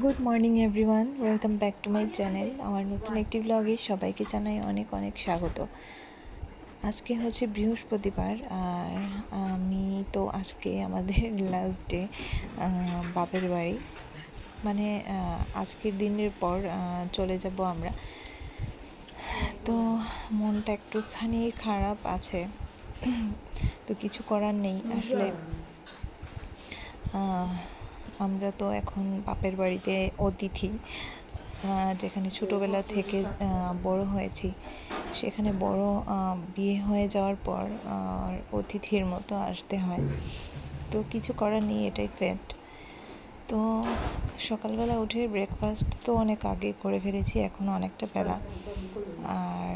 Good morning everyone, welcome back to my channel. আমার নতুন একটি ব্লগে সবাইকে জানাই অনেক অনেক স্বাগত। আজকে হচ্ছে বৃহস্পতিবার, আর আমি তো আজকে আমাদের লাস্ট ডে বাপের বাড়ি, মানে আজকের দিনের পর চলে যাব আমরা। তো মনটা একটুখানি খারাপ আছে, তো কিছু করার নেই আসলে। আমরা তো এখন বাপের বাড়িতে অতিথি, যেখানে ছোটোবেলা থেকে বড় হয়েছি, সেখানে বড় বিয়ে হয়ে যাওয়ার পর অতিথির মতো আসতে হয়। তো কিছু করার নেই, এটাই ফ্যাক্ট। তো সকালবেলা উঠে ব্রেকফাস্ট তো অনেক আগে করে ফেলেছি, এখন অনেকটা বেলা। আর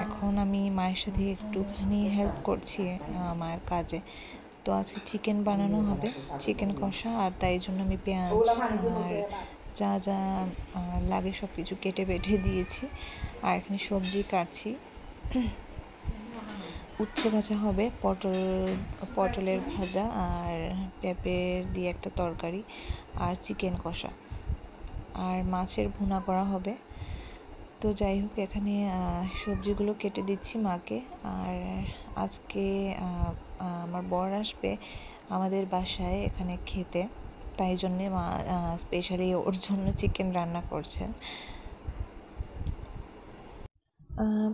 এখন আমি মায়ের সাথে একটুখানি হেল্প করছি মায়ের কাজে। তো আজকে চিকেন বানানো হবে, চিকেন কষা, আর তাই জন্য আমি পেঁয়াজ আর যা যা লাগে সব কিছু কেটে বেটে দিয়েছি। আর এখানে সবজি কাটছি, উচ্ছে ভাজা হবে, পটলের ভাজা, আর পেঁপের দিয়ে একটা তরকারি, আর চিকেন কষা, আর মাছের ভুনা করা হবে। তো যাই হোক, এখানে সবজিগুলো কেটে দিচ্ছি মাকে। আর আজকে আমার বর আসবে আমাদের বাসায় এখানে খেতে, তাই জন্যে মা স্পেশালি ওর জন্য চিকেন রান্না করছেন।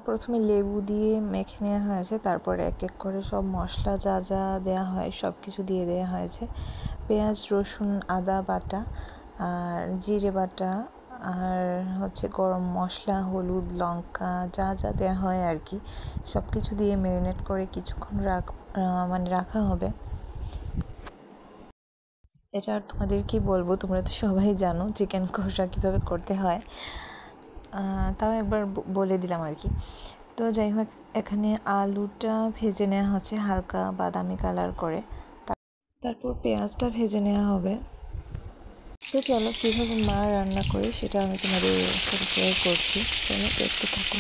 প্রথমে লেবু দিয়ে মেখে নেওয়া হয়েছে, তারপরে এক এক করে সব মশলা যা যা দেওয়া হয় সব কিছু দিয়ে দেওয়া হয়েছে। পেঁয়াজ, রসুন, আদা বাটা, আর জিরে বাটা, আর হচ্ছে গরম মশলা, হলুদ, লঙ্কা, যা যা দেওয়া হয় আর কি, সব কিছু দিয়ে ম্যারিনেট করে কিছুক্ষণ রাখা হবে। এটা আর তোমাদের কি বলবো, তোমরা তো সবাই জানো চিকেন কষা কীভাবে করতে হয়, তাও একবার বলে দিলাম আর কি। তো যাই হোক, এখানে আলুটা ভেজে নেওয়া হচ্ছে হালকা বাদামি কালার করে, তারপর পেঁয়াজটা ভেজে নেওয়া হবে। তো চলো, কীভাবে মা রান্না করে সেটা আমি তোমাদের সাথে শেয়ার করছি, চলো দেখতে থাকো।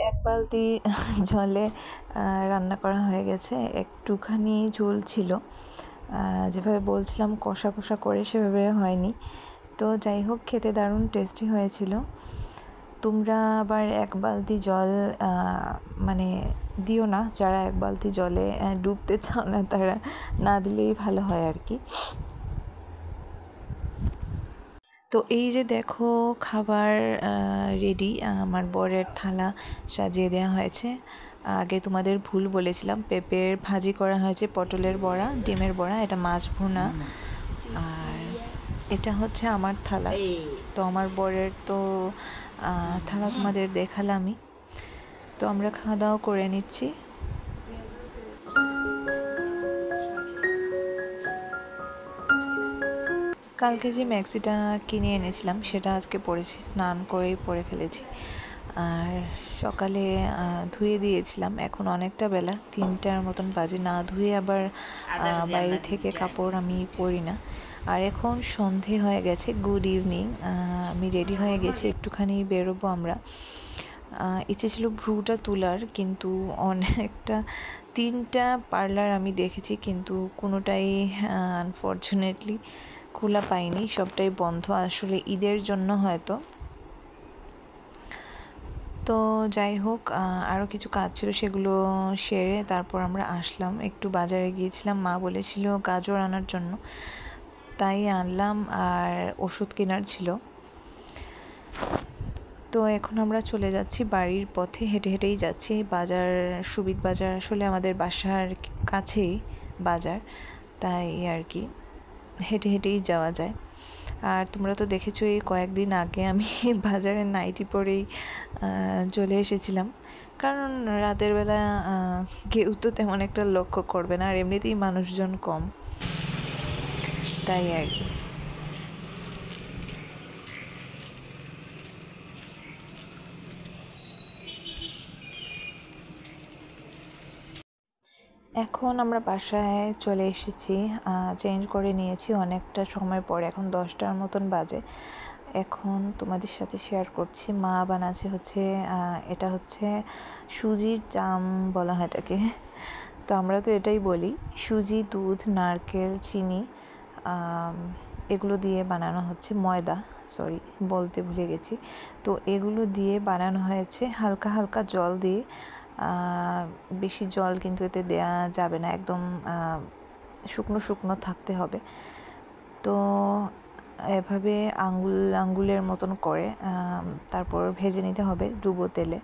এক বালতি জলে রান্না করা হয়ে গেছে, একটুখানি ঝোল ছিল, যেভাবে বলছিলাম কষা কষা করে সেভাবে হয়নি। তো যাই হোক, খেতে দারুণ টেস্টি হয়েছিল। তোমরা আবার এক বালতি জল মানে দিও না, যারা এক বালতি জলে ডুবতে চাও না তারা না দিলেই ভালো হয় আর কি। তো এই যে দেখো, খাবার রেডি, আমার বরের থালা সাজিয়ে দেওয়া হয়েছে। আগে তোমাদের ভুল বলেছিলাম, পেঁপের ভাজি করা হয়েছে, পটলের বড়া, ডিমের বড়া, এটা মাছ ভুনা, আর এটা হচ্ছে আমার থালা। তো আমার বরের তো থালা তোমাদের দেখালামই। তো আমরা খাওয়া দাওয়া করে নিচ্ছি। কালকে যে ম্যাক্সিটা কিনে এনেছিলাম সেটা আজকে পরেছি, স্নান করেই পরে ফেলেছি। আর সকালে ধুয়ে দিয়েছিলাম, এখন অনেকটা বেলা, 3টার মতন বাজে, না ধুয়ে আবার বাইরে থেকে কাপড় আমি পরি না। আর এখন সন্ধে হয়ে গেছে, গুড ইভিনিং, আমি রেডি হয়ে গেছি, একটুখানি বেরোবো আমরা। ইচ্ছে ছিল ভ্রুটা তোলার, কিন্তু অনেকটা 3টা পার্লার আমি দেখেছি, কিন্তু কোনোটাই আনফর্চুনেটলি খোলা পাইনি, সবটাই বন্ধ, আসলে ঈদের জন্য হয়তো। তো যাই হোক, আরও কিছু কাজ ছিল, সেগুলো সেরে তারপর আমরা আসলাম। একটু বাজারে গিয়েছিলাম, মা বলেছিল গাজর আনার জন্য, তাই আনলাম, আর ওষুধ কেনার ছিল। তো এখন আমরা চলে যাচ্ছি বাড়ির পথে, হেঁটে হেঁটেই যাচ্ছি। বাজার, সুবিধ বাজার আসলে আমাদের বাসার কাছেই বাজার, তাই আর কি হেঁটে হেঁটেই যাওয়া যায়। আর তোমরা তো দেখেছো এই কয়েকদিন আগে আমি বাজারে নাইটি পরেই চলে এসেছিলাম, কারণ রাতের বেলা কেউ তো তেমন একটা লক্ষ্য করবে না, আর এমনিতেই মানুষজন কম, তাই আর কি। এখন আমরা বাসায় চলে এসেছি, চেঞ্জ করে নিয়েছি অনেকটা সময় পরে, এখন 10টার মতন বাজে। এখন তোমাদের সাথে শেয়ার করছি, মা বানাচ্ছে হচ্ছে এটা হচ্ছে সুজির চাম বলা হয় এটাকে, তো আমরা তো এটাই বলি। সুজি, দুধ, নারকেল, চিনি, এগুলো দিয়ে বানানো হচ্ছে, ময়দা, সরি বলতে ভুলে গেছি। তো এগুলো দিয়ে বানানো হয়েছে হালকা হালকা জল দিয়ে, বেশি জল কিন্তু এতে দেয়া যাবে না, একদম শুকনো শুকনো থাকতে হবে। তো এভাবে আঙ্গুলের মতন করে তারপর ভেজে নিতে হবে ডুবো তেলে।